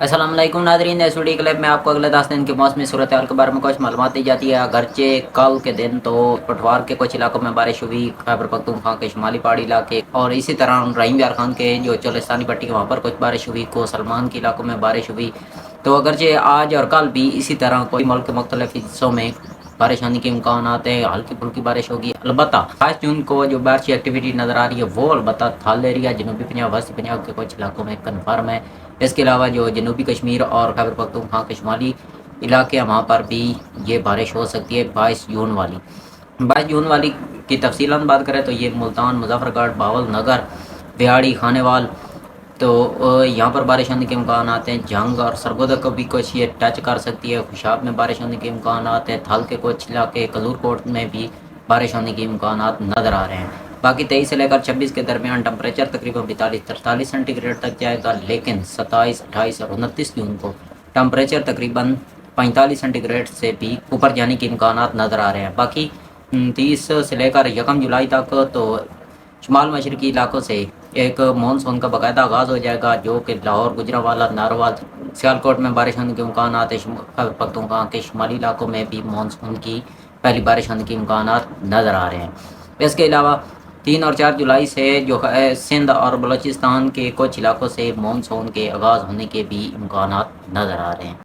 السلام علیکم ناظرین، ایس ویڈیو کلپ میں آپ کو اگلے 10 دن کے موسمی صورتحال کے بارے میں کچھ معلومات دی جاتی ہے۔ اگرچہ کل کے دن تو پٹوار کے کچھ علاقوں میں بارش ہوئی، خیبر پختونخوا کے شمالی پہاڑی علاقے اور اسی طرح رحیم یار خان کے جو چولستانی پٹی کے وہاں پر کچھ بارش ہوئی، کو سلمان کے علاقوں میں بارش ہوئی۔ تو اگرچہ آج اور کل بھی اسی طرح کوئی ملک کے مختلف حصوں میں بارش ہونے کے امکانات ہیں، ہلکی پھلکی بارش ہوگی۔ البتہ 22 جون کو جو بارشی ایکٹیویٹی نظر آ رہی ہے وہ البتہ تھال ایریا، جنوبی پنجاب، وسطی پنجاب کے کچھ علاقوں میں کنفرم ہے۔ اس کے علاوہ جو جنوبی کشمیر اور خیبر پختونخوا کے شمالی علاقے ہیں وہاں پر بھی یہ بارش ہو سکتی ہے 22 جون والی۔ 22 جون والی کی تفصیلاً بات کریں تو یہ ملتان، مظفر گڑھ، باول نگر، بیاڑی، خانے وال، تو یہاں پر بارش ہونے کے امکانات ہیں۔ جنگ اور سرگودا کو بھی کچھ یہ ٹچ کر سکتی ہے۔ خوشاب میں بارش ہونے کے امکانات ہیں۔ تھل کے کچھ علاقے، کلور کوٹ میں بھی بارش ہونے کے امکانات نظر آ رہے ہیں۔ باقی 23 سے لے کر 26 کے درمیان ٹمپریچر تقریباً 42-43 سینٹی گریڈ تک جائے گا، لیکن 27، 28 اور 29 جون کو ٹمپریچر تقریباً 45 سینٹی گریڈ سے بھی اوپر جانے کے امکانات نظر آ رہے ہیں۔ باقی 30 سے لے کر 1 جولائی تک تو شمال مشرقی علاقوں سے ایک مونسون کا باقاعدہ آغاز ہو جائے گا، جو کہ لاہور، گجرانوالہ، ناروال، سیالکوٹ میں بارش ہونے کے امکانات ہیں۔ خیبر پختونخوا کے شمالی علاقوں میں بھی مونسون کی پہلی بارش ہونے کے امکانات نظر آ رہے ہیں۔ اس کے علاوہ 3 اور 4 جولائی سے جو سندھ اور بلوچستان کے کچھ علاقوں سے مونسون کے آغاز ہونے کے بھی امکانات نظر آ رہے ہیں۔